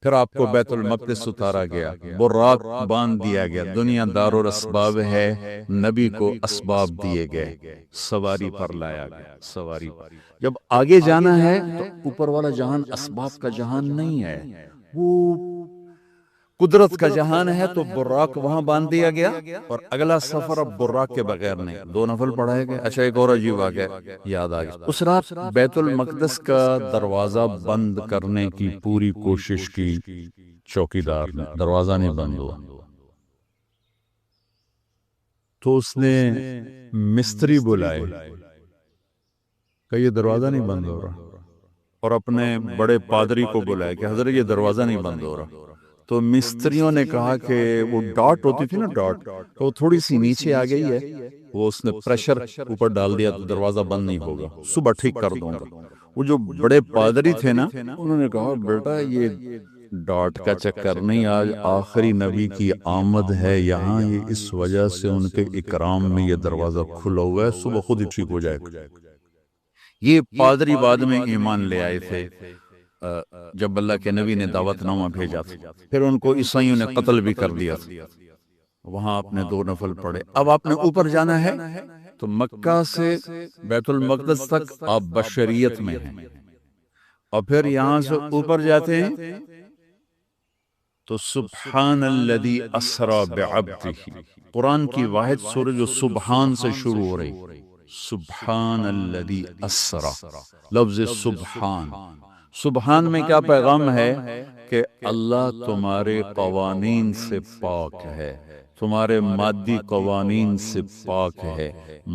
پھر آپ کو بیت المقدس اتارا گیا، براق باندھ دیا گیا، دنیا دار الاسباب ہے، نبی کو اسباب دیے گئے، سواری پر لایا گیا، سواری پر۔ جب آگے جانا ہے تو اوپر والا جہان اسباب کا جہان نہیں ہے، وہ قدرت کا جہان ہے، تو براق وہاں باندھ دیا گیا، اور اگلا سفر اب براق کے بغیر نہیں، 2 نفل پڑھائے گئے۔ اچھا ایک اور عجیب آ گیا، یاد آ گیا، اس رات بیت المقدس کا دروازہ بند کرنے کی پوری کوشش کی چوکیدار نے، دروازہ نہیں بند ہوا، تو اس نے مستری بلائے کہ یہ دروازہ نہیں بند ہو رہا، اور اپنے بڑے پادری کو بلائے کہ حضرت یہ دروازہ نہیں بند ہو رہا۔ تو مستریوں نے کہا کہ وہ ڈاٹ ہوتی تھی نا، ڈاٹ، تو وہ تھوڑی سی نیچے آ گئی ہے، وہ اس نے پریشر اوپر ڈال دیا تو دروازہ بند نہیں ہوگا، صبح ٹھیک کر دوں گا۔ وہ جو بڑے پادری تھے نا، انہوں نے کہا بیٹا یہ ڈاٹ کا چکر نہیں، آج آخری نبی کی آمد ہے یہاں، یہ اس وجہ سے ان کے اکرام میں یہ دروازہ کھلا ہوا ہے، صبح خود ہی ٹھیک ہو جائے گا۔ یہ پادری بعد میں ایمان لے آئے تھے جب اللہ کے نبی نے دعوت نامہ بھیجا تھا، پھر ان کو عیسائیوں نے قتل بھی کر دیا تھا۔ وہاں آپ نے 2 نفل پڑھے۔ اب آپ نے اوپر جانا ہے تو مکہ سے بیت المقدس تک آپ بشریت میں ہیں، اور پھر یہاں سے اوپر جاتے ہیں تو سبحان الذی اسری بعبدہ، قرآن کی واحد سورہ جو سبحان سے شروع ہو رہی، سبحان الذی اسری، لفظ سبحان، سبحان میں کیا پیغام ہے کہ اللہ تمہارے قوانین سے پاک ہے، تمہارے مادی قوانین سے پاک ہے۔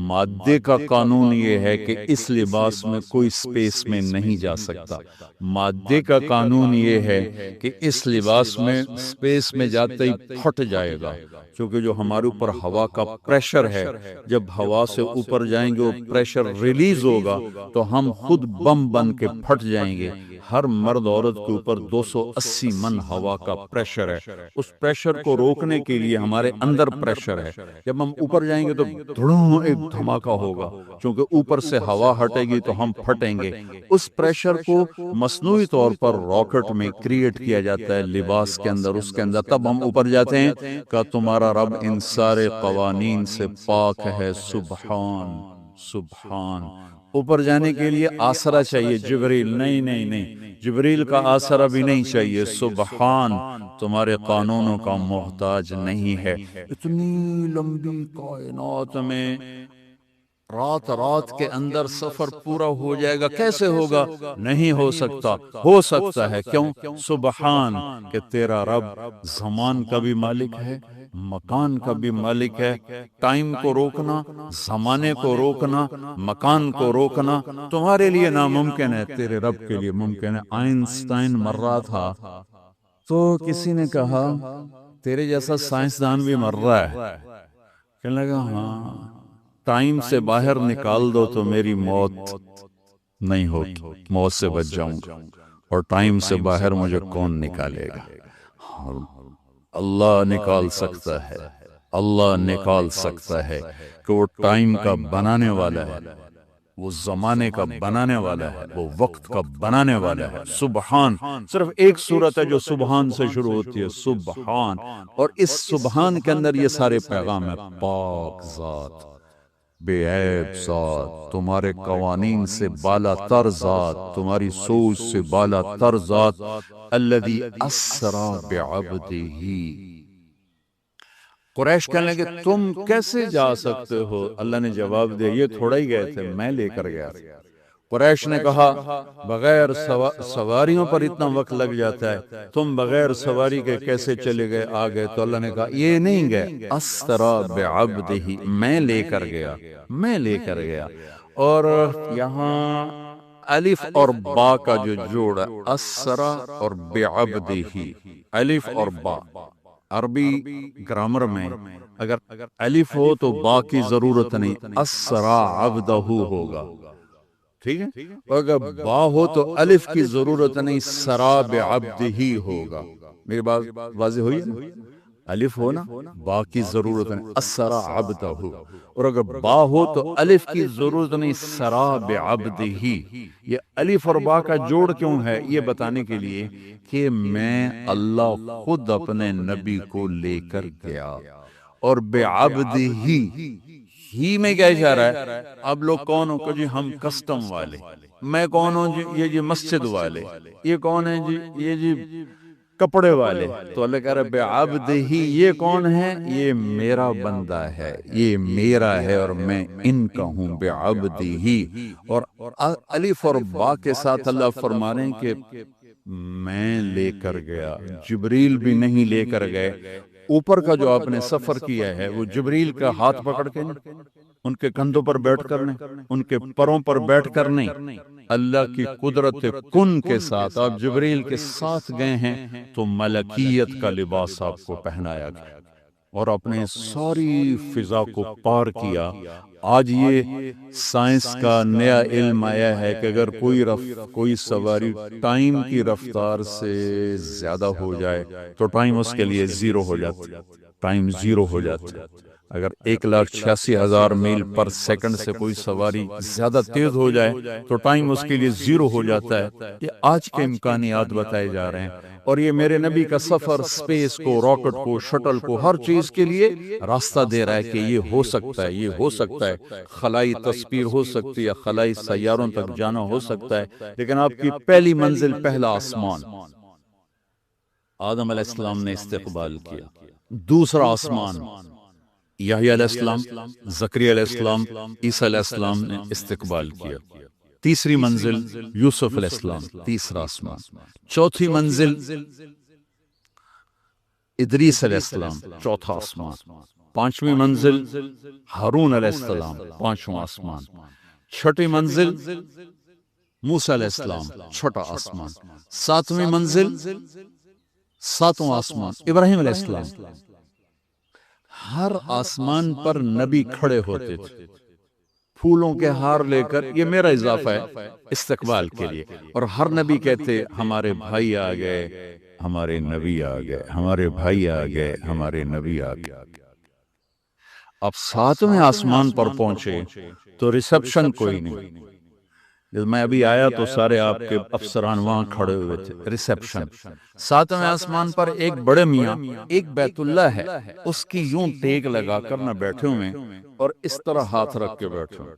مادے کا قانون یہ ہے کہ اس لباس میں کوئی سپیس میں نہیں جا سکتا، مادے کا قانون یہ ہے کہ اس لباس میں سپیس میں جاتے ہی پھٹ جائے گا، کیونکہ جو ہمارے اوپر ہوا کا پریشر ہے، جب ہوا سے اوپر جائیں گے وہ پریشر ریلیز ہوگا تو ہم خود بم بن کے پھٹ جائیں گے۔ ہر مرد عورت کے اوپر 280 من ہوا کا پریشر ہے، اس پریشر کو روکنے کے لیے ہمارے اندر پریشر ہے، جب ہم اوپر جائیں گے تو دھڑوں ایک دھماکہ ہوگا، چونکہ اوپر سے ہوا ہٹے گی تو ہم پھٹیں گے۔ اس پریشر کو مصنوعی طور پر راکٹ میں کریٹ کیا جاتا ہے، لباس کے اندر، اس کے اندر، تب ہم اوپر جاتے ہیں کہ تمہارا رب ان سارے قوانین سے پاک ہے، سبحان سبحان۔ اوپر جانے کے لیے آسرا چاہیے، جبریل نہیں نہیں نہیں، جبریل کا آسرا بھی نہیں چاہیے، سبحان تمہارے قانونوں کا محتاج نہیں ہے۔ اتنی لمبی کائنات میں رات کے اندر سفر پورا ہو جائے گا، کیسے ہوگا؟ نہیں ہو سکتا، ہو سکتا ہے، کیوں؟ سبحان کہ تیرا رب زمان کا بھی مالک ہے، مکان کا بھی مالک ہے۔ ٹائم کو روکنا، زمانے کو روکنا، مکان کو روکنا تمہارے لیے ناممکن ہے، تیرے رب کے لیے ممکن ہے۔ آئنسٹائن مر رہا تھا تو کسی نے کہا تیرے جیسا سائنسدان بھی مر رہا ہے، کہنے لگا ہاں، ٹائم سے باہر نکال دو تو میری موت نہیں ہوگی، موت سے بچ جاؤں گا، اور ٹائم سے باہر مجھے کون نکالے گا؟ اللہ نکال سکتا ہے، اللہ نکال سکتا ہے کہ وہ ٹائم کا بنانے والا ہے، وہ زمانے کا بنانے والا ہے، وہ وقت کا بنانے والا ہے۔ سبحان، صرف ایک صورت ہے جو سبحان سے شروع ہوتی ہے، سبحان، اور اس سبحان کے اندر یہ سارے پیغام ہے۔ پاک ذات، بے عیب ذات، تمہارے قوانین سے بالا تر ذات، تمہاری سوچ سے بالا تر ذات، الذی اسری بعبدہ۔ قریش کہنے لگے تم کیسے جا سکتے ہو؟ اللہ نے جواب دیا یہ تھوڑا ہی گئے تھے، میں لے کر گیا تھا۔ قریش نے کہا بغیر سواریوں پر اتنا وقت لگ جاتا ہے، تم بغیر سواری کے کیسے چلے گئے آگے؟ تو اللہ نے کہا یہ نہیں گئے، اسری بعبدہ، میں لے کر گیا، میں لے کر گیا۔ اور یہاں الف اور با کا جو جوڑ ہے، اسری اور بعبدہ، الف اور با، عربی گرامر میں اگر الف ہو تو با کی ضرورت نہیں، اسری عبدہ ہوگا، ٹھیک ہے؟ اگر با ہو تو الف کی ضرورت نہیں، سری بعبدہ ہوگا۔ میری بات واضح ہوئی ہے؟ الف ہو نا با کی ضرورت نہیں، اسرا عبدہ، اور اگر با ہو تو الف کی ضرورت نہیں، سرا بعبدہ. یہ الف اور با کا جوڑ کیوں ہے؟ یہ بتانے کے لیے کہ میں اللہ خود اپنے نبی کو لے کر گیا. اور بعبدہ ہی میں کیا اشارہ ہے؟ اب لوگ کون ہو کہ جی ہم کسٹم والے، میں کون ہوں جی یہ جی مسجد والے، یہ کون ہیں جی یہ جی کپڑے والے. تو اللہ کہہ رہا ہے بعبدہ، یہ کون ہے؟ یہ میرا بندہ ہے، یہ میرا ہے اور میں ان کا ہوں. بعبدہ، اور الف اور با کے ساتھ اللہ فرما رہے ہیں کہ میں لے کر گیا. جبریل بھی نہیں لے کر گئے. اوپر کا جو آپ نے سفر کیا ہے وہ جبریل کا ہاتھ پکڑ کے نہیں، ان کے کندھوں پر بیٹھ کر نہیں، ان کے پروں پر بیٹھ کر نہیں، اللہ کی قدرت کن کے ساتھ آپ جبریل کے ساتھ گئے ہیں تو ملکیت کا لباس آپ کو پہنایا گیا اور اپنے ساری فضا کو پار کیا. آج یہ سائنس کا نیا علم آیا ہے کہ اگر کوئی سواری ٹائم کی رفتار سے زیادہ ہو جائے تو ٹائم اس کے لیے زیرو ہو جاتا ہے، ٹائم زیرو ہو جاتا ہے. اگر 1,86,000 میل پر سیکنڈ سے کوئی سواری زیادہ تیز ہو جائے تو ٹائم اس کے لیے زیرو ہو جاتا ہے. یہ آج کے امکانیات بتائے جا رہے ہیں اور یہ میرے نبی کا سفر سپیس کو، راکٹ کو، شٹل کو، ہر چیز کے لیے راستہ دے رہا ہے کہ یہ ہو سکتا ہے، یہ ہو سکتا ہے. خلائی تصویر ہو سکتی ہے، خلائی سیاروں تک جانا ہو سکتا ہے، لیکن آپ کی پہلی منزل پہلا آسمان آدم علیہ السلام نے استقبال کیا. دوسرا آسمان یحییٰ علیہ السلام، زکریا علیہ السلام، عیسیٰ علیہ السلام نے استقبال کیا. تیسری منزل یوسف علیہ السلام، تیسرا آسمان. چوتھی منزل ادریس علیہ السلام، چوتھا آسمان. پانچویں منزل ہارون علیہ السلام، پانچواں آسمان. چھٹی منزل موسیٰ علیہ السلام، چھٹا آسمان. ساتویں منزل ساتواں آسمان ابراہیم علیہ السلام. ہر آسمان پر نبی کھڑے ہوتے تھے پھولوں کے ہار لے کر. یہ میرا اضافہ ہے استقبال کے لیے. اور ہر نبی کہتے ہمارے بھائی آ گئے، ہمارے نبی آ گئے، ہمارے بھائی آ گئے، ہمارے نبی آ گئے. اب ساتویں آسمان پر پہنچے تو ریسپشن کوئی نہیں. جب میں ابھی آیا تو سارے آپ کے افسران وہاں کھڑے ہوئے تھے. ریسپشن ساتویں آسمان پر ایک بڑے میاں، ایک بیت اللہ ہے، اس کی یوں ٹیک لگا کر نہ بیٹھے ہوئے اور اس طرح ہاتھ رکھ کے بیٹھے ہوئے،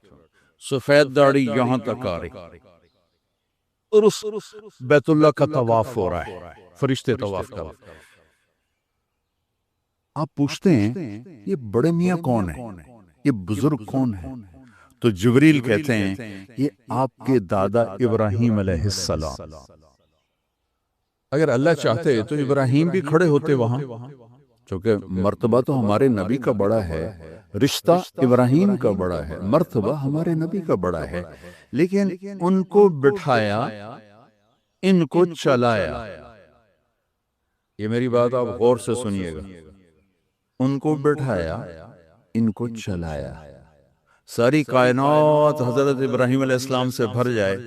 سفید داڑھی یہاں تک آ رہی اور اس بیت اللہ کا طواف ہو رہا ہے، فرشتے طواف کر رہے. آپ پوچھتے ہیں یہ بڑے میاں کون ہیں، یہ بزرگ کون ہیں؟ تو جبریل کہتے ہیں یہ آپ کے دادا ابراہیم علیہ السلام. اگر اللہ چاہتے تو ابراہیم بھی کھڑے ہوتے وہاں، چونکہ مرتبہ تو ہمارے نبی کا بڑا ہے، رشتہ ابراہیم کا بڑا ہے، مرتبہ ہمارے نبی کا بڑا ہے، لیکن ان کو بٹھایا، ان کو چلایا. یہ میری بات آپ غور سے سنیے گا. ان کو بٹھایا، ان کو چلایا. ساری کائنات حضرت ابراہیم علیہ السلام سے بھر جائے،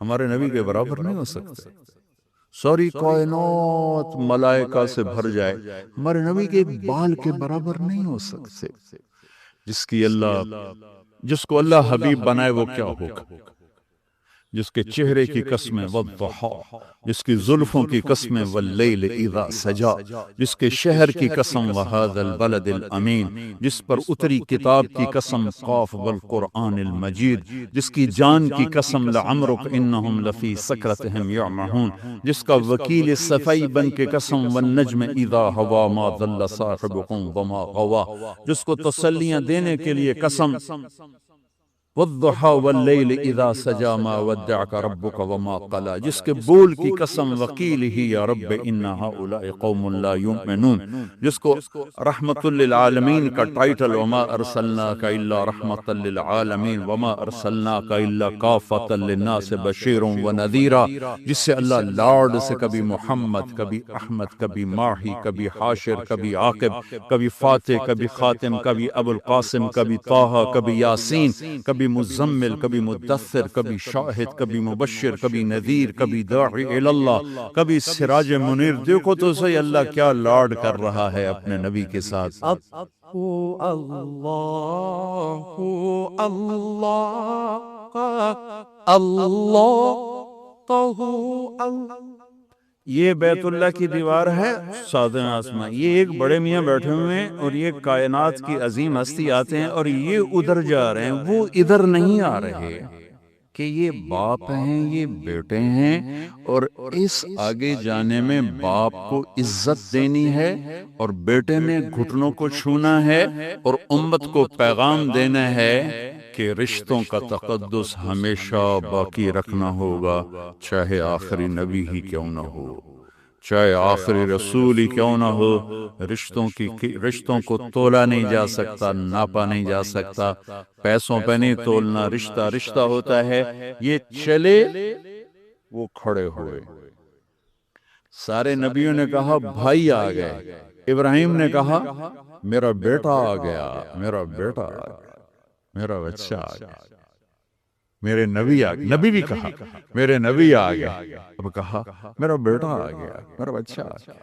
ہمارے نبی کے برابر نہیں ہو سکتے. ساری کائنات ملائکہ سے بھر جائے، ہمارے نبی کے ایک بال کے برابر نہیں ہو سکتے. جس کو اللہ حبیب بنائے وہ کیا ہوگا؟ جس کے چہرے کی قسمیں والضحا، جس کی زلفوں کی قسمیں واللیل اذا سجا، جس کے شہر کی قسم وہذا البلد الامین، جس پر اتری کتاب کی قسم قاف والقرآن المجید، جس کی جان کی قسم لعمرک انہم لفی سکرتہم یعمہون، جس کا وکیل صفائی بن کے قسم والنجم اذا ہوا ما ضل صاحبکم وما غوا، جس کو تسلیاں دینے کے لیے قسم والضحا واللیل اذا سجا ما ودعک ربک وما قلا، جس کے بول کی قسم وقیل ہی یا رب ان ہؤلاء قوم لا یؤمنون، جس کو رحمت للعالمین کا ٹائٹل وما ارسلناک الا رحمت للعالمین وما ارسلناک الا کافۃ للناس بشیر ونذیرا، جس سے اللہ لارڈ سے کبھی محمد، کبھی احمد، کبھی ماہی، کبھی حاشر، کبھی عاقب، کبھی فاتح، کبھی خاتم، کبھی ابو القاسم، کبھی طٰہٰ، کبھی یاسین، کبھی کبھی مزمل، کبھی مدثر، کبھی شاہد، کبھی مبشر، کبھی نذیر، کبھی داعی اللہ، کبھی سراج منیر. دیکھو تو صحیح اللہ کیا لاڈ کر رہا ہے اپنے نبی کے ساتھ. یہ بیت اللہ کی دیوار ہے ساتویں آسمان. یہ ایک بڑے میاں بیٹھے ہوئے ہیں اور یہ کائنات کی عظیم ہستی آتے ہیں اور یہ ادھر جا رہے ہیں، وہ ادھر نہیں آ رہے. کہ یہ باپ ہیں، یہ بیٹے ہیں، اور اس آگے جانے میں باپ کو عزت دینی ہے اور بیٹے نے گھٹنوں کو چھونا ہے اور امت کو پیغام دینا ہے کہ رشتوں کا تقدس ہمیشہ باقی رکھنا ہوگا، چاہے آخری نبی ہی کیوں نہ ہو، چاہے آخری رسول ہی کیوں نہ ہو. رشتوں کو تولا نہیں جا سکتا، ناپا نہیں جا سکتا، پیسوں پہ نہیں تولنا. رشتہ رشتہ ہوتا ہے. یہ چلے، وہ کھڑے ہوئے. سارے نبیوں نے کہا بھائی آ گئے. ابراہیم نے کہا میرا بیٹا آ گیا، میرا بیٹا آ گیا، میرا بچہ آ گیا. میرے نبی آ گیا. نبی بھی کہا میرے نبی آ گئے. اب کہا میرا بیٹا آ گیا، میرا بچہ آ گیا.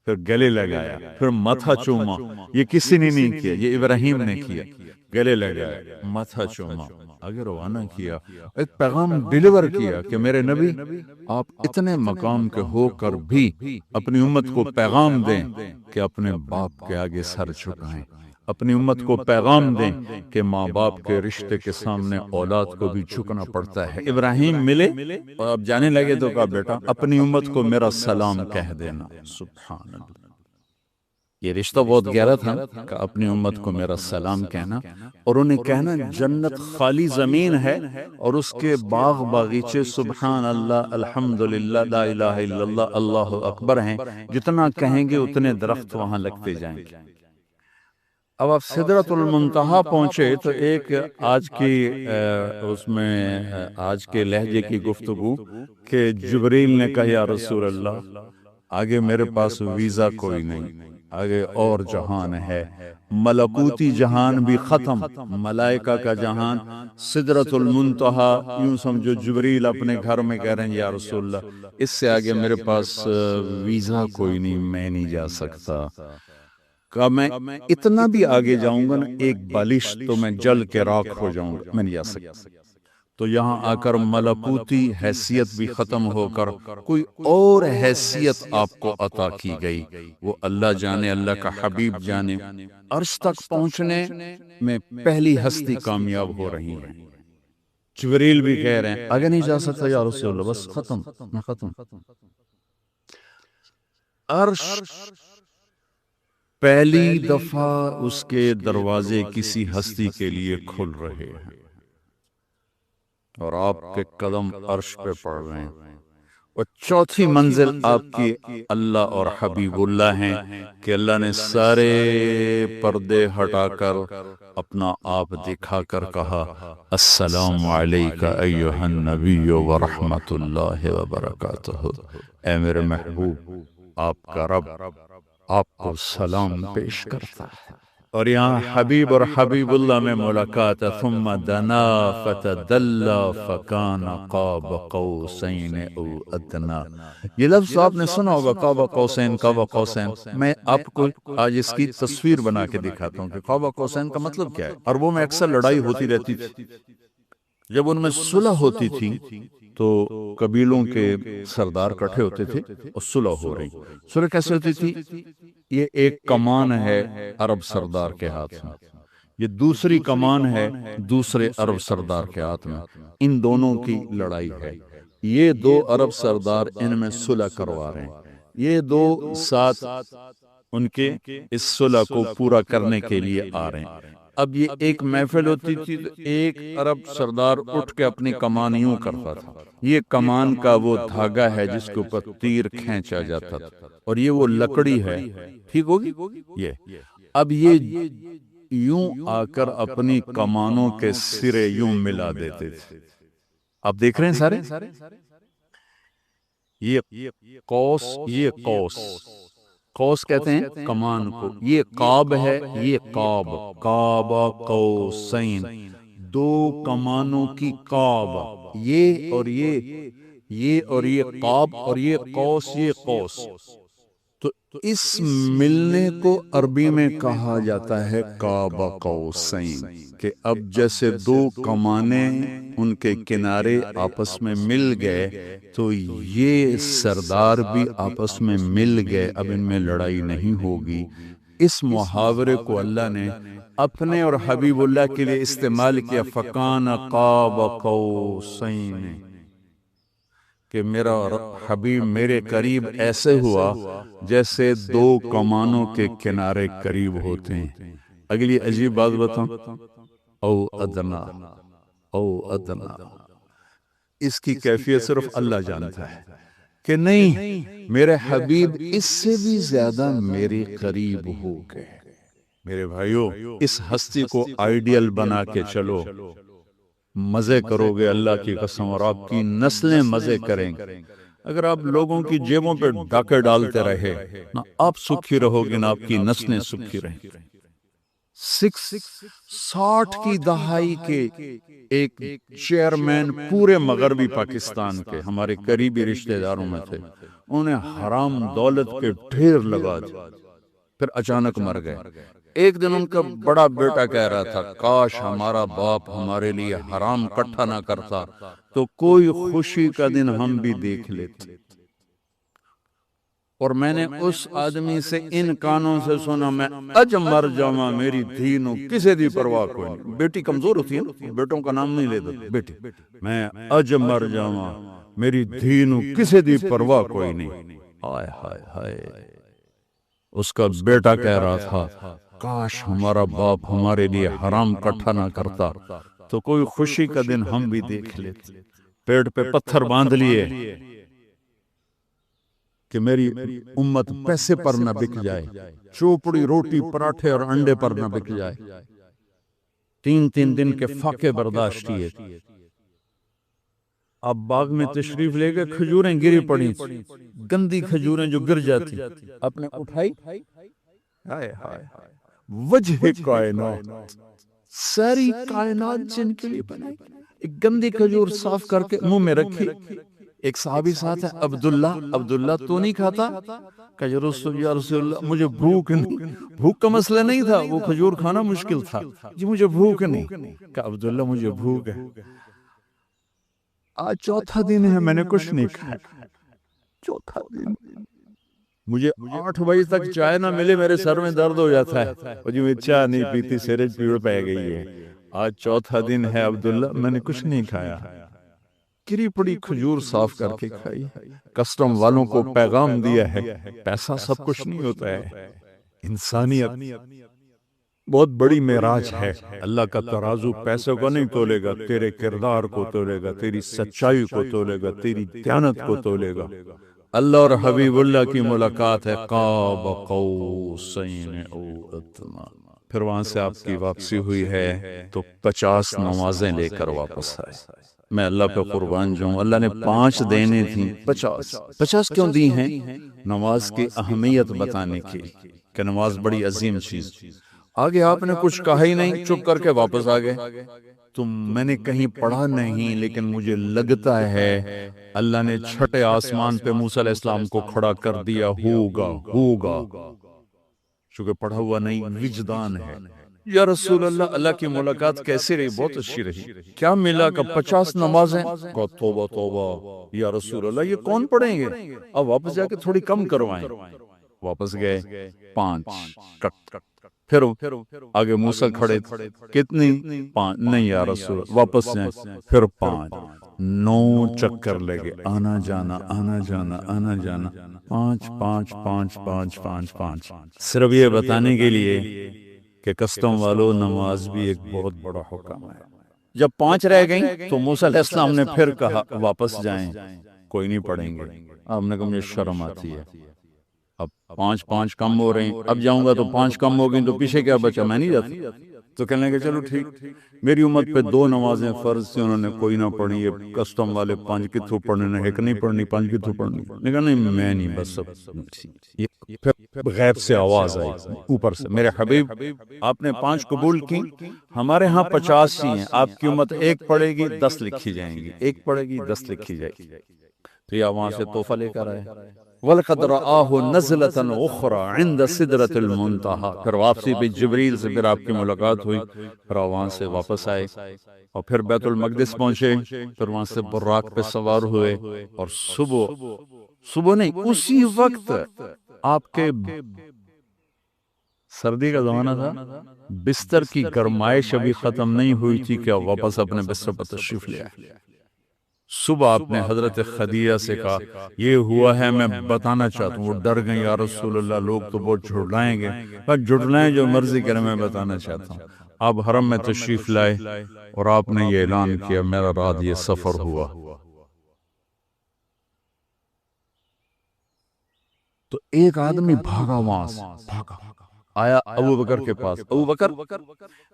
پھر گلے لگایا، پھر ماتھا چوما. یہ کسی نے نہیں کیا، یہ ابراہیم نے کیا. گلے لگایا، ماتھا چوما، آگے روانہ کیا. ایک پیغام ڈیلیور کیا کہ میرے نبی آپ اتنے مقام کے ہو کر بھی اپنی امت کو پیغام دیں کہ اپنے باپ کے آگے سر جھکائیں. اپنی امت کو پیغام دیں کہ ماں باپ کے رشتے کے سامنے اولاد کو بھی جھکنا پڑتا ہے. ابراہیم ملے اور اب جانے لگے تو کہا بیٹا اپنی امت کو میرا سلام کہہ دینا. سبحان اللہ. یہ رشتہ بہت گہرا تھا کہ اپنی امت کو میرا سلام کہنا، اور انہیں کہنا جنت خالی زمین ہے اور اس کے باغ باغیچے سبحان اللہ، الحمدللہ، لا الہ الا اللہ، اللہ اکبر ہیں. جتنا کہیں گے اتنے درخت وہاں لگتے جائیں گے. اب آپ سدرۃ المنتہا پہنچے تو ایک آج کی اس میں آج کے لہجے کی گفتگو کہ جبریل نے کہا یا رسول اللہ آگے میرے پاس ویزا کوئی نہیں، آگے اور جہان ہے، ملکوتی جہان بھی ختم، ملائکہ کا جہان. سدرۃ المنتہا یوں سمجھو جبریل اپنے گھر میں کہہ رہے ہیں یا رسول اللہ اس سے آگے میرے پاس ویزا کوئی نہیں، میں نہیں جا سکتا. کہ میں اتنا بھی آگے جاؤں گا نا ایک بالش تو میں جل کے راکھ ہو جاؤں گا، میں نہیں جا سکتا. تو یہاں آ کر ملکوتی حیثیت بھی ختم ہو کر کوئی اور حیثیت آپ کو عطا کی گئی. وہ اللہ جانے، اللہ کا حبیب جانے. عرش تک پہنچنے میں پہلی ہستی کامیاب ہو رہی ہے. جبریل بھی کہہ رہے ہیں آگے نہیں جا سکتا یا رسول اللہ، بس ختم، میں ختم. عرش پہلی دفعہ اس کے دروازے کسی ہستی کے لیے کھل رہے ہیں اور آپ کے قدم عرش پہ پڑ رہے ہیں. اور چوتھی منزل آپ کی اللہ اور حبیب اللہ ہیں کہ اللہ نے سارے پردے ہٹا کر اپنا آپ دکھا کر کہا السلام علیک ایھا النبی ورحمۃ اللہ وبرکاتہ. اے میرے محبوب، آپ کا رب آپ کو سلام پیش کرتا ہے. اور یہاں حبیب اور حبیب اللہ میں ملاقات ہے. ثم دنا فتدلى فکان قاب قوسین او ادنا. یہ لفظ آپ نے سنا ہوگا، قاب قوسین، قاب قوسین. میں آپ کو آج اس کی تصویر بنا کے دکھاتا ہوں کہ قاب قوسین کا مطلب کیا ہے. عربوں میں اکثر لڑائی ہوتی رہتی تھی. جب ان میں صلح ہوتی تھی تو قبیلوں کے سردار کٹھے ہوتے تھے اور صلح ہو رہی. صلح کیسے ہوتی تھی؟ یہ ایک کمان ہے عرب سردار کے ہاتھ میں، یہ دوسری کمان ہے دوسرے عرب سردار کے ہاتھ میں. ان دونوں کی لڑائی ہے. یہ دو عرب سردار ان میں صلح کروا رہے ہیں. یہ دو ساتھ ان کے اس صلح کو پورا کرنے کے لیے آ رہے ہیں. اب یہ ایک محفل ہوتی تھی تو ایک عرب سردار اٹھ کے اپنی کمان یوں کرتا تھا. یہ کمان کا وہ دھاگا ہے جس کے اوپر تیر کھینچا جاتا تھا، اور یہ وہ لکڑی ہے، ٹھیک ہوگی یہ. اب یہ یوں آ کر اپنی کمانوں کے سرے یوں ملا دیتے تھے. آپ دیکھ رہے ہیں سارے، یہ قوس، یہ قوس، قوس کہتے ہیں کمان کو. یہ قاب ہے، یہ قاب، قاب قوسین. دو کمانوں کی قاب، یہ اور یہ اور یہ قاب، اور یہ قوس، یہ قوس. تو اس ملنے کو عربی میں کہا جاتا ہے قاب قوسین، کہ اب جیسے دو کمانیں ان کے کنارے آپس میں مل گئے تو یہ سردار بھی آپس میں مل گئے، اب ان میں لڑائی نہیں ہوگی. اس محاورے کو اللہ نے اپنے اور حبیب اللہ کے لیے استعمال کیا، فَكَانَ قَابَ قَوْسَيْنِ، کہ میرا حبیب میرے قریب ایسے ہوا جیسے دو کمانوں کے کنارے قریب ہوتے ہیں. اگلی عجیب بات بتاؤں، او ادنا، او ادنا، اس کی کیفیت صرف اللہ جانتا ہے کہ نہیں، میرے حبیب اس سے بھی زیادہ میرے قریب ہو گئے. میرے بھائیو، اس ہستی کو آئیڈیل بنا کے چلو، مزے کرو گے اللہ کی قسم، اور آپ کی نسلیں مزے کریں گے. اگر آپ لوگوں کی جیبوں پہ ڈاکے ڈالتے رہے، نہ آپ سکھی رہو گے نہ آپ کی نسلیں سکھی رہیں گی. 60 کی دہائی کے ایک چیئرمین پورے مغربی پاکستان کے ہمارے قریبی رشتہ داروں میں تھے، انہیں حرام دولت کے ڈھیر لگا دی، پھر اچانک مر گئے. ایک دن ان کا بڑا بیٹا کہہ رہا تھا، کاش ہمارا باپ ہمارے لیے حرام اکٹھا نہ کرتا تو کوئی خوشی کا دن ہم بھی دیکھ لیتے. اور میں نے اس آدمی سے ان کانوں سے سنا، میں اج مر جاواں میری دھی نو کسے دی پرواہ کوئی نہیں. بیٹی کمزور ہوتی ہے نا، بیٹوں کا نام نہیں لیتے، بیٹی، میں اج مر جاواں میری دھی نو کسے دی پرواہ کوئی نہیں. ہائے ہائے ہائے. اس کا بیٹا کہہ رہا تھا، کاش ہمارا باپ ہمارے لیے حرام اکٹھا نہ کرتا تو کوئی خوشی کا دن ہم بھی دیکھ لیتے. پیٹ پہ پتھر باندھ لیے کہ میری امت پیسے پر نہ بک جائے، چوپڑی روٹی پراٹھے اور انڈے پر نہ بک جائے. 3 دن کے فاقے برداشت کیے. اب باغ میں تشریف لے گئے، کھجوریں گری پڑی، گندی کھجوریں جو گر جاتی، آپ نے اٹھائی، ہائے ہائے، وجہ کائنات، ساری کائنات جن کے لیے بنائی، ایک گندی کھجور صاف کر کے منہ میں رکھی. ایک صحابی ساتھ ہے، عبداللہ تو نہیں کھاتا؟ کہ یا رسول اللہ مجھے بھوک نہیں. بھوک کا مسئلہ نہیں تھا، وہ کھجور کھانا مشکل تھا. جی مجھے بھوک نہیں. کہ عبداللہ مجھے بھوک ہے. آج چوتھا دن ہے میں نے کچھ نہیں کھایا. چوتھا دن، مجھے 8 بجے تک چائے نہ ملے میرے سر میں درد ہو جاتا ہے. مجھے میں چائے نہیں پیتی، سیرج پیڑ پہ گئی ہے. آج چوتھا دن ہے عبداللہ، میں نے کچھ نہیں کھایا. گری پڑی کھجور صاف کر کے کھائی. کسٹم والوں کو پیغام دیا ہے، پیسہ سب کچھ نہیں ہوتا ہے، انسانیت بہت بڑی معراج ہے. اللہ کا ترازو پیسے کو نہیں تولے گا، تیرے کردار کو تولے گا، تیری سچائی کو تولے گا، تیری دیانت کو تولے گا. اللہ اور حبیب اللہ کی ملاقات ہے، قاب قوسین او ادنا. پھر وہاں سے آپ کی واپسی ہوئی ہے تو 50 نمازیں لے کر واپس آئے. میں اللہ پہ قربان جاؤں، اللہ نے 5 دینے تھیں، 50 کیوں دی ہیں؟ نماز کی اہمیت بتانے کی کہ نماز بڑی عظیم چیز. آگے آپ نے کچھ کہا ہی نہیں، چپ کر کے واپس آ گئے. تو میں نے کہیں پڑھا نہیں، لیکن مجھے لگتا ہے اللہ نے چھٹے آسمان پہ موسیٰ علیہ السلام کو کھڑا کر دیا، ہوگا، چونکہ پڑھا ہوا نہیں، وجدان ہے. یا رسول اللہ، اللہ کی ملاقات کیسی رہی؟ بہت اچھی رہی. کیا ملا؟ کہ 50 نمازیں. کہا توبہ توبہ یا رسول اللہ، یہ کون پڑھیں گے؟ اب واپس جا کے تھوڑی کم کروائیں. واپس گئے، 5 کٹ. پھر آگے موسیٰ کھڑے، کتنی؟ 5. نہیں یا رسول، واپس جائیں. پھر 5. 9 چکر لگے، آنا جانا آنا جانا آنا جانا. 5 صرف یہ بتانے کے لیے کہ کسٹم والوں، نماز بھی ایک بہت بڑا حکم ہے. جب 5 رہ گئیں تو موسیٰ علیہ السلام نے پھر کہا واپس جائیں، کوئی نہیں پڑھیں گے. آپ نے کہا مجھے شرم آتی ہے، اب 5 کم ہو رہے ہیں، اب جاؤں گا تو 5 کم ہو گئی تو پیچھے کیا بچا؟ میں نہیں جاتا. تو کہنے لگے چلو ٹھیک، میری امت پہ 2 نمازیں فرض تھی، انہوں نے کوئی نہ پڑھی، یہ کسٹم والے 5 کتھوں پڑھنے نے، ایک نہیں پڑھنی 5 کتھوں پڑھنی، نے کہا نہیں میں نہیں، بس پھر غیب سے آواز آئی اوپر سے، میرے حبیب آپ نے 5 قبول کی، ہمارے ہاں 50 ہی ہیں، آپ کی امت 1 پڑھے گی 10 لکھی جائیں گی، 1 پڑھے گی 10 لکھی جائے گی۔ تو یہ وہاں سے تحفہ لے کر آئے، وَلَقَدْ رَآهُ نَزْلَةً أُخْرَى عِنْدَ سِدْرَةِ الْمُنْتَهَى، پھر واپسی پہ جبریل سے پھر آپ کی ملاقات ہوئی، پھر وہاں سے واپس آئے اور پھر بیت المقدس پہنچے، پھر وہاں سے براق پہ سوار ہوئے، اور صبح نہیں اسی وقت آپ کے سردی کا زمانہ تھا، بستر کی گرمائش ابھی ختم نہیں ہوئی تھی کہ واپس اپنے بستر پر تشریف لے آئے۔ صبح آپ نے حضرت خدیجہ سے کہا یہ ہوا ہے، میں بتانا چاہتا ہوں۔ وہ ڈر گئیں، یا رسول اللہ لوگ تو بہت جھٹلائیں گے، پر جھٹلائیں جو مرضی کریں، میں بتانا چاہتا ہوں۔ آپ حرم میں تشریف لائے اور آپ نے یہ اعلان کیا میرا رات یہ سفر ہوا۔ تو ایک آدمی بھاگا وہاں سے، بھاگا آیا ابو بکر کے پاس۔ ابو بکر،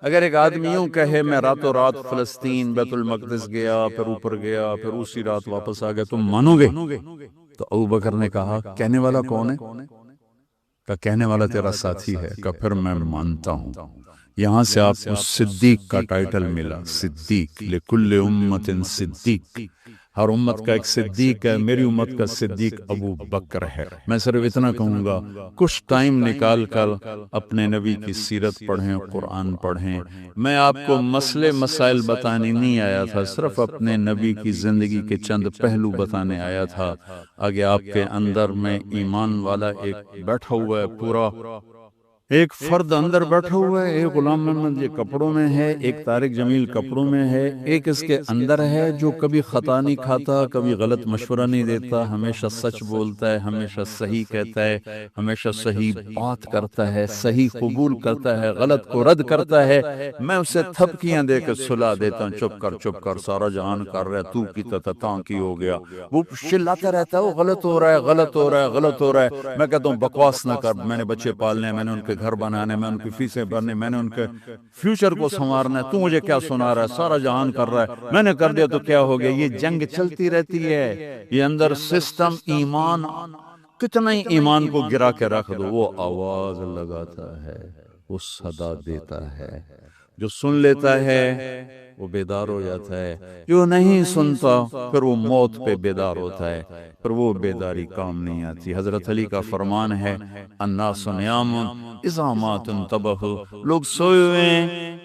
اگر ایک آدمی یوں کہے میں راتوں رات فلسطین بیت المقدس گیا، پھر اوپر گیا، پھر اسی رات واپس آ گیا، تم مانو گے؟ تو ابو بکر نے کہا کہنے والا کون ہے؟ کہ کہنے والا تیرا ساتھی ہے۔ کہ پھر میں مانتا ہوں۔ یہاں سے آپ کو صدیق کا ٹائٹل ملا، صدیق، لکل امت صدیق، ہر امت کا ایک صدیق ہے، میری امت کا صدیق ابو بکر ہے۔ میں صرف اتنا کہوں گا کچھ ٹائم نکال کر اپنے نبی کی سیرت پڑھیں، قرآن پڑھیں۔ میں آپ کو مسئلے مسائل بتانے نہیں آیا تھا، صرف اپنے نبی کی زندگی کے چند پہلو بتانے آیا تھا۔ آگے آپ کے اندر میں ایمان والا ایک بیٹھا ہوا ہے، پورا ایک فرد اندر بیٹھا ہوا ہے، ایک غلام محمد یہ کپڑوں میں ہے، ایک طارق جمیل کپڑوں میں ہے، ایک اس کے اندر ہے جو کبھی خطا نہیں کھاتا، کبھی غلط مشورہ نہیں دیتا، ہمیشہ سچ بولتا ہے، ہمیشہ صحیح کہتا ہے، ہمیشہ صحیح بات کرتا ہے، صحیح قبول کرتا ہے، غلط کو رد کرتا ہے۔ میں اسے تھپکیاں دے کے سلا دیتا ہوں، چپ کر سارا جہان کر رہا ہے، تو کی تتاں کی ہو گیا۔ وہ چلاتا رہتا ہے وہ غلط ہو رہا ہے، غلط ہو رہا ہے، غلط ہو رہا ہے۔ میں کہتا ہوں بکواس نہ کر، میں نے بچے پالنے ہیں، میں نے ان کے گھر بنانے، میں ان کی فیسیں بھرنے، میں نے ان کے فیوچر کو سنوارنا ہے، تو مجھے کیا سنا رہا ہے؟ سارا جہان کر رہا ہے، میں نے کر دیا تو کیا ہو گیا؟ یہ جنگ چلتی رہتی ہے، یہ اندر سسٹم ایمان، کتنا ہی ایمان کو گرا کے رکھ دو، وہ آواز لگاتا ہے، وہ صدا دیتا ہے۔ جو سن لیتا ہے وہ بیدار ہو جاتا ہے، جو نہیں سنتا پھر وہ موت پہ بیدار ہوتا ہے، پھر وہ بیداری کام نہیں آتی۔ حضرت علی کا فرمان ہے الناس نیام اذا مات انتبہوا، لوگ سوئے ہوئے ہیں،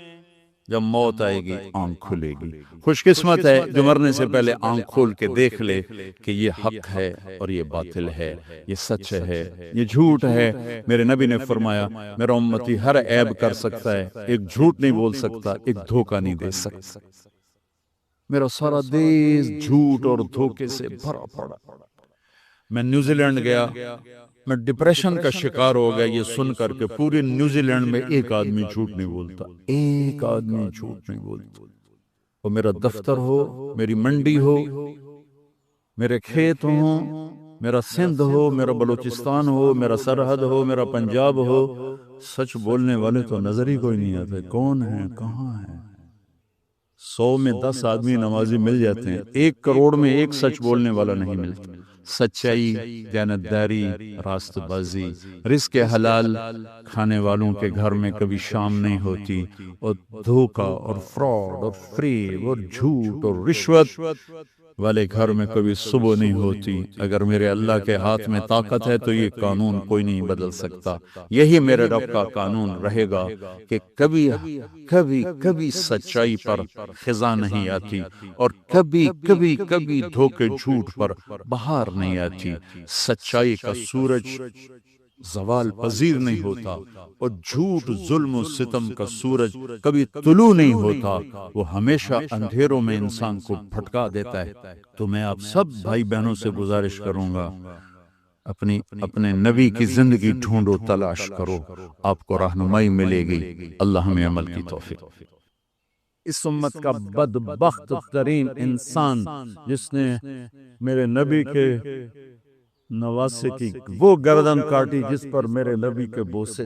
جب موت آئے گی آنکھ کھلے گی۔ خوش قسمت ہے جو مرنے سے پہلے آنکھ کھول کے دیکھ لے کہ یہ حق ہے اور یہ باطل ہے، یہ سچ ہے، یہ جھوٹ ہے۔ میرے نبی نے فرمایا میرا امتی ہر عیب کر سکتا ہے، ایک جھوٹ نہیں بول سکتا، ایک دھوکہ نہیں دے سکتا۔ میرا سارا دیش جھوٹ اور دھوکے سے بھرا پڑا۔ میں نیوزی لینڈ گیا، میں ڈپریشن کا شکار ہو گیا یہ سن کر کے پوری نیوزی لینڈ میں ایک آدمی جھوٹ نہیں بولتا، ایک آدمی جھوٹ نہیں بولتا۔ وہ میرا دفتر ہو، میری منڈی ہو، میرے کھیت ہوں، میرا سندھ ہو، میرا بلوچستان ہو، میرا سرحد ہو، میرا پنجاب ہو، سچ بولنے والے تو نظر ہی کوئی نہیں آتے۔ کون ہیں، کہاں ہیں؟ 100 میں 10 آدمی نمازی مل جاتے ہیں، 1 کروڑ میں 1 سچ بولنے والا نہیں ملتا۔ سچائی، دیانتداری، راست بازی، رزق حلال کھانے والوں کے گھر میں کبھی شام نہیں ہوتی، اور دھوکہ اور فراڈ اور فریب اور جھوٹ اور رشوت والے گھر میں کبھی صبح نہیں ہوتی۔ اگر میرے اللہ کے ہاتھ میں طاقت ہے تو یہ قانون کوئی نہیں بدل سکتا۔ یہی میرے رب کا قانون رہے گا کہ کبھی کبھی کبھی سچائی پر خزاں نہیں آتی، اور کبھی کبھی کبھی دھوکے جھوٹ پر بہار نہیں آتی۔ سچائی کا سورج زوال پذیر نہیں ہوتا، اور جھوٹ، ظلم و ستم کا سورج کبھی طلوع نہیں ہوتا، وہ ہمیشہ اندھیروں میں انسان کو بھٹکا دیتا ہے۔ تو میں آپ سب بھائی بہنوں سے گزارش کروں گا اپنے نبی کی زندگی ڈھونڈو، تلاش کرو، آپ کو رہنمائی ملے گی۔ اللہ ہمیں عمل کی توفیق۔ اس امت کا بدبخت ترین انسان جس نے میرے نبی کے نواسے کی وہ گردن کاٹی جس پر میرے نبی کے بوسے،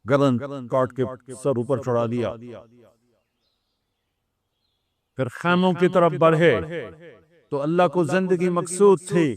گردن کاٹ کے سر اوپر چڑھا دیا. پھر خیموں کی طرف بڑھے تو اللہ کو زندگی مقصود تھی،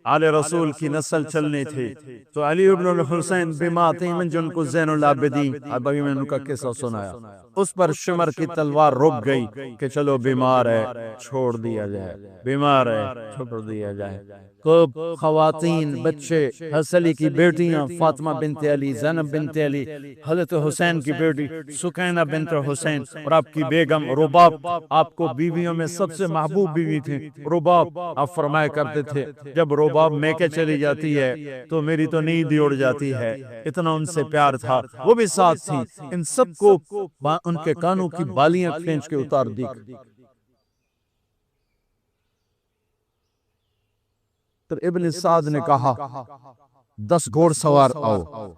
آل رسول کی نسل چلنی تھی. تو علی ابن الحسین بماتی من جن کو زین العابدین، اب ابھی میں نے ان کا قصہ سنایا، اس پر شمر کی تلوار رک گئی کہ چلو بیمار ہے چھوڑ دیا جائے، بیمار ہے چھوڑ دیا جائے. تو خواتین، بچے، حسن علی کی بیٹیاں فاطمہ بنت علی، زینب بنت علی، حضرت حسین کی بیٹی سکینہ بنت حسین اور آپ کی بیگم رباب، آپ کو بیویوں میں سب سے محبوب بیوی تھی رباب. آپ فرمایا کرتے تھے جب رباب میکے چلی جاتی ہے تو میری تو نیند ہی اڑ جاتی ہے، اتنا ان سے پیار تھا. وہ بھی ساتھ تھی. ان سب کو ان کے کانوں کی بالیاں کھینچ کے اتار دی. تو ابن سعد نے کہا 10 گھوڑ سوار آؤ.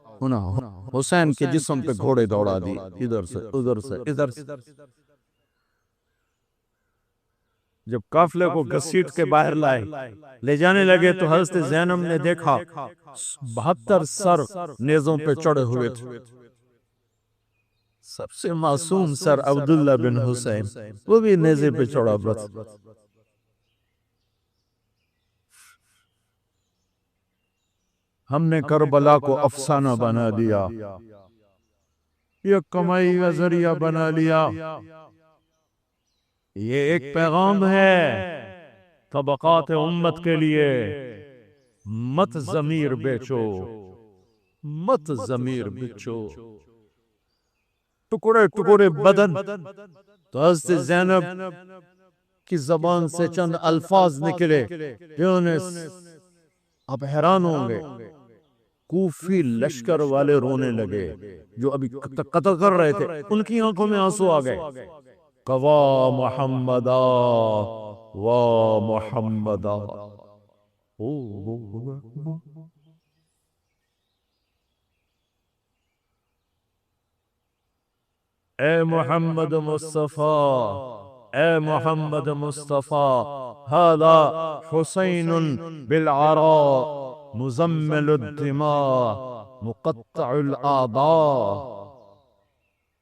حسین کے جسم پہ گھوڑے دوڑا دی، ادھر سے ادھر سے ادھر سے. جب قافلے کو گھسیٹ کے باہر لائے لے جانے لگے تو حضرت زینب نے دیکھا 72 سر نیزوں پہ چڑھے ہوئے تھے. سب سے معصوم سر عبداللہ بن حسین، وہ بھی نیزے پہ چڑھا بس. ہم نے کربلا کو افسانہ بنا دیا، یہ کمائی کا ذریعہ بنا لیا. یہ ایک پیغام ہے طبقات امت کے لیے، مت ضمیر بیچو، مت ضمیر بیچو. ٹکڑے ٹکڑے بدن. تو حضرت زینب کی زبان سے چند الفاظ نکلے، یونس آپ حیران ہوں گے. کوفی لشکر والے رونے لگے جو ابھی قتل کر رہے تھے، ان کی آنکھوں میں آنسو آ گئے. وا محمدا وا محمدا. اے محمد مصطفیٰ، اے محمد مصطفیٰ، هذا حسین بالعراء مزمل الدماء مقطع الاعضاء.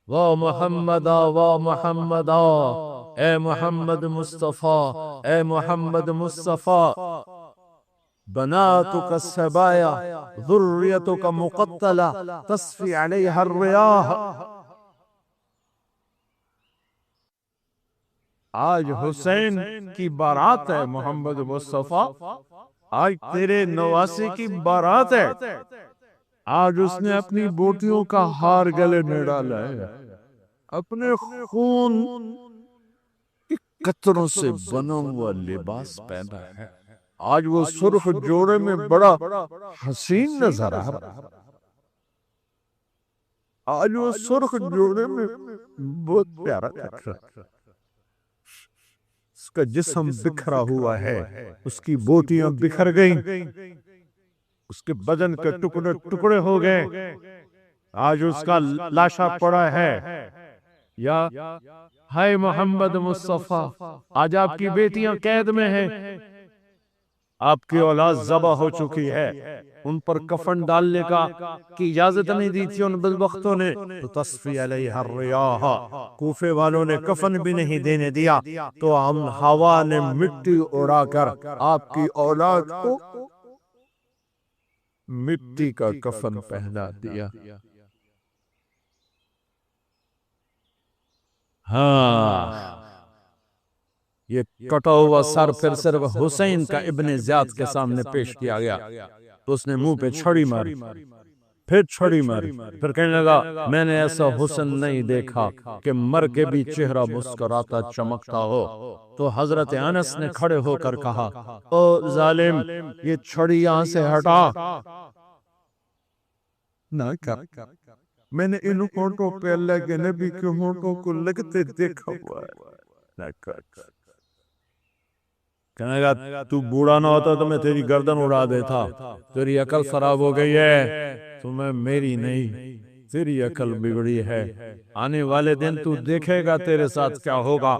وا محمدا وا محمدا، اے محمد مصطفیٰ، اے محمد مصطفیٰ. بناتك السبايا ذريتك مقتلة تصفي عليها الرياح. آج حسین کی بارات ہے محمد مصطفیٰ، آج تیرے نواسی کی بارات ہے. آج اس نے اپنی بوٹیوں کا ہار گلے میں ڈالا ہے، اپنے خون کی قطروں سے بنا ہوا لباس پہنا ہے. آج وہ سرخ جوڑے میں بڑا حسین نظر آ رہا ہے. آج وہ سرخ جوڑے میں بہت پیارا لگ رہا ہے. اس کا جسم بکھرا ہوا ہے، اس کی بوٹیاں بکھر گئیں، اس کے بدن کے ٹکڑے ٹکڑے ہو گئے. آج اس کا لاشا پڑا ہے. یا ہائے محمد مصطفیٰ، آج آپ کی بیٹیاں قید میں ہیں، آپ کی اولاد ذبح ہو چکی ہے، ان پر کفن ڈالنے کی اجازت نہیں دی تھی ان بدبختوں نے. تو تصفی علیہ الریاح، کوفے والوں نے کفن بھی نہیں دینے دیا، تو ہم ہوا نے مٹی اڑا کر آپ کی اولاد کو مٹی کا کفن پہنا دیا. ہاں، یہ کٹا ہوا سر پھر صرف حسین کا ابن زیاد کے سامنے پیش کیا گیا تو اس نے منہ پہ چھڑی ماری، پھر چھڑی ماری، پھر کہنے لگا میں نے ایسا حسن نہیں دیکھا کہ مر کے بھی چہرہ مسکراتا چمکتا ہو. تو حضرت انس نے کھڑے ہو کر کہا او ظالم، یہ چھڑی یہاں سے ہٹا. نہ کر، میں نے ان ہونٹوں پہ اللہ کے نبی کے ہونٹوں کو لگتے دیکھا ہوا ہے. نہ کر. کہنے لگا تو بوڑھا نہ ہوتا تو میں تیری گردن اڑا دیتا، تیری عقل خراب ہو گئی ہے. تو میں میری نہیں، تیری عقل بگڑی ہے. آنے والے دن تو دیکھے گا تیرے ساتھ کیا ہوگا.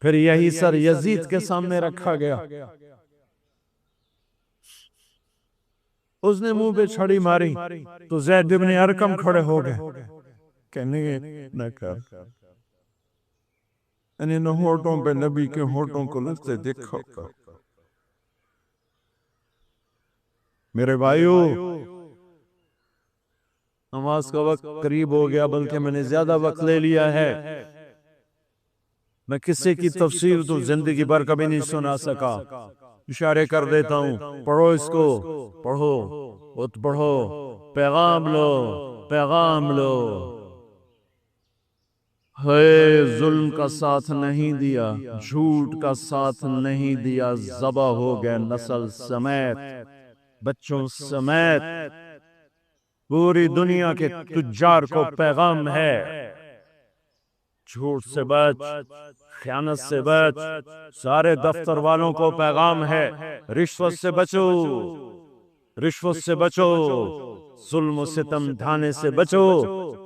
پھر یہی سر یزید کے سامنے رکھا گیا. اس نے منہ پہ چھڑی ماری تو زید بن ارقم کھڑے ہو گئے، کہنے گے نہ کر، ان ہونٹوں پہ نبی کے ہونٹوں کو لگتے دیکھو۔ میرے بھائیو، نماز کا وقت قریب ہو گیا، بلکہ میں نے زیادہ وقت لے لیا ہے۔ میں قصے کی تفسیر تو زندگی بھر کبھی نہیں سنا سکا، اشارے کر دیتا ہوں، پڑھو اس کو، پڑھو خود پڑھو، پیغام لو، پیغام لو۔ ہے ظلم کا ساتھ نہیں دیا، جھوٹ کا ساتھ نہیں دیا، ذبح ہو گئے نسل سمیت، بچوں سمیت۔ پوری دنیا کے تجار کو پیغام ہے، جھوٹ سے بچ، خیانت سے بچ۔ سارے دفتر والوں کو پیغام ہے، رشوت سے بچو، رشوت سے بچو، ظلم و ستم ڈھانے سے بچو۔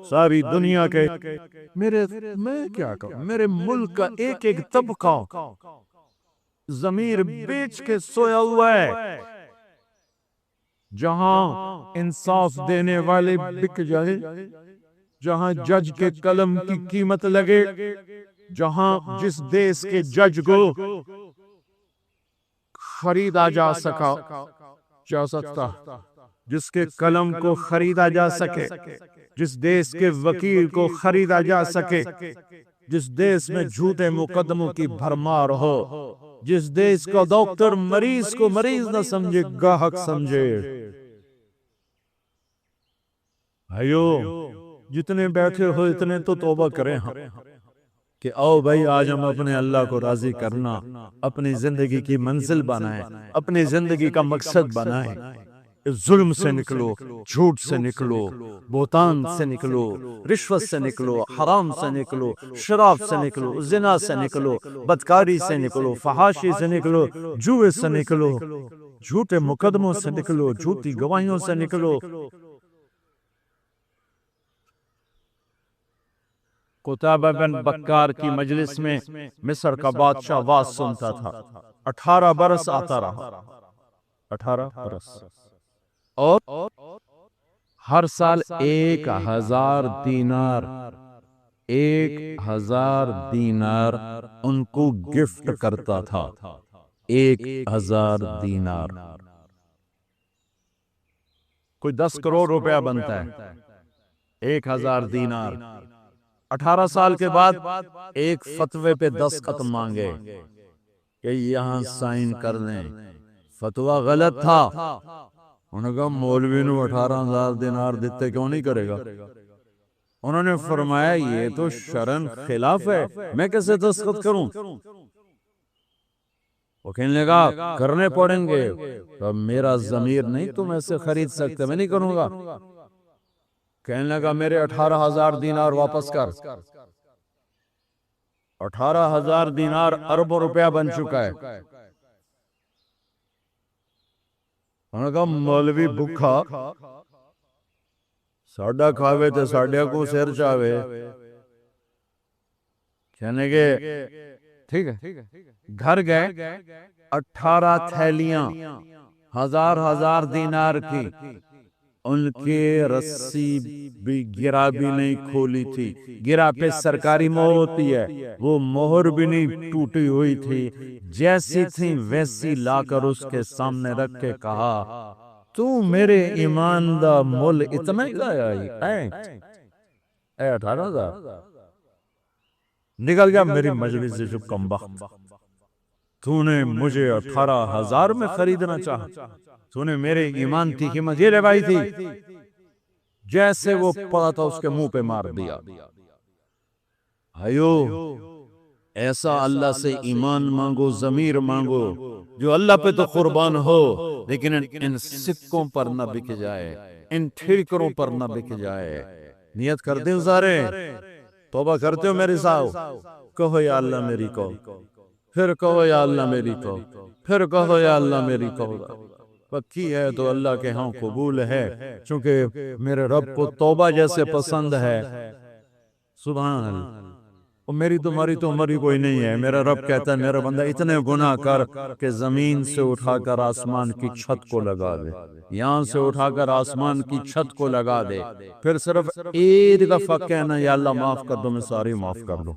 ساری دنیا کے میں کیا کہوں، میرے ملک کا ایک ایک طبقہ ضمیر بیچ کے سویا ہوا ہے۔ جہاں انصاف دینے والے بک جائے، جہاں جج کے قلم کی قیمت لگے، جہاں جس دیس کے جج کو خریدا جا سکتا، جس کے قلم کو خریدا جا سکے، جس دیس کے وکیل کو خریدا جا سکے، جس دیس میں جھوٹے مقدموں کی بھرمار ہو، جس دیس کا ڈاکٹر مریض کو مریض نہ سمجھے، گاہک سمجھے۔ بھائیو، جتنے بیٹھے ہو اتنے تو توبہ کریں ہم، کہ آؤ بھائی آج ہم اپنے اللہ کو راضی کرنا، اپنی زندگی کی منزل بنائیں، اپنی زندگی کا مقصد بنائیں۔ ظلم سے نکلو، جھوٹ سے نکلو، بہتان سے نکلو، رشوت سے نکلو، حرام سے نکلو، شراب سے نکلو، زنا سے نکلو، بدکاری سے نکلو، فحاشی سے نکلو، جوے سے نکلو، جھوٹے مقدموں سے نکلو، جھوٹی گواہیوں سے نکلو۔ قطبہ بن بکار کی مجلس میں مصر کا بادشاہ واز سنتا تھا، 18 برس آتا رہا، 18 برس، اور ہر سال 1000 دینار، 1000 دینار ان کو گفٹ کرتا تھا، 1000 دینار، کوئی 10 کروڑ روپیہ بنتا ہے، 1000 دینار۔ 18 سال کے بعد ایک فتوے پہ دستخط مانگے کہ یہاں سائن کر دیں، فتویٰ غلط تھا۔ انہوں نے کہا مولوی نو 18,000 دینار دیتے کیوں نہیں کرے گا؟ انہوں نے فرمایا یہ تو شرعاً خلاف ہے، میں کیسے دستخط کروں؟ وہ کہنے لگا کرنے پڑیں گے۔ تو میرا ضمیر نہیں تم ایسے خرید سکتے، میں نہیں کروں گا۔ کہنے لگا میرے 18,000 دینار واپس کر۔ 18,000 دینار اربوں روپیہ بن چکا ہے۔ انہوں نے کہا مولوی بھوکا ساڈا کھاوے تے ساڈیا کو سر چاوے۔ کہنے گے ٹھیک ہے، گھر گئے، 18 تھیلیاں 1000 دینار کی، ان کی رسی بھی گرا بھی نہیں کھولی تھی، گرا پہ سرکاری مہر ہوتی ہے، وہ مہر بھی نہیں ٹوٹی ہوئی تھی، جیسی تھی ویسی لا کر اس کے سامنے رکھ کے کہا تو میرے ایمان دا مول اتنا ہی لایا اے 18,000؟ نکل گیا میری مجلس سے جو کم بخت، تو نے مجھے 18,000 میں خریدنا چاہا، تو نے میرے ایمان کی قیمت یہ لگائی تھی۔ جیسے وہ پڑا تھا اس کے منہ پہ مار دیا۔ بھائیو، ایسا اللہ سے ایمان مانگو، ضمیر مانگو جو اللہ پہ تو قربان ہو، لیکن ان سکوں پر نہ بک جائے، ان ٹھیکروں پر نہ بک جائے۔ نیت کرتے ہو سارے؟ توبہ کرتے ہو میرے ساتھ؟ کہو یا اللہ میری کو، پھر کہو یا اللہ میری کو، پھر کہو یا اللہ میری کو۔ پکی ہے تو اللہ کے ہاں قبول ہے، چونکہ میرے رب کو توبہ جیسے پسند ہے۔ سبحان اللہ، اور میری تمہاری تو عمر ہی کوئی نہیں ہے. میرا رب کہتا ہے میرا بندہ اتنے گناہ کر کہ زمین سے اٹھا کر آسمان کی چھت کو لگا دے, یہاں سے اٹھا کر آسمان کی چھت کو لگا دے, پھر صرف ایک دفعہ کہنا یا اللہ معاف کر دو, میں ساری معاف کر دوں.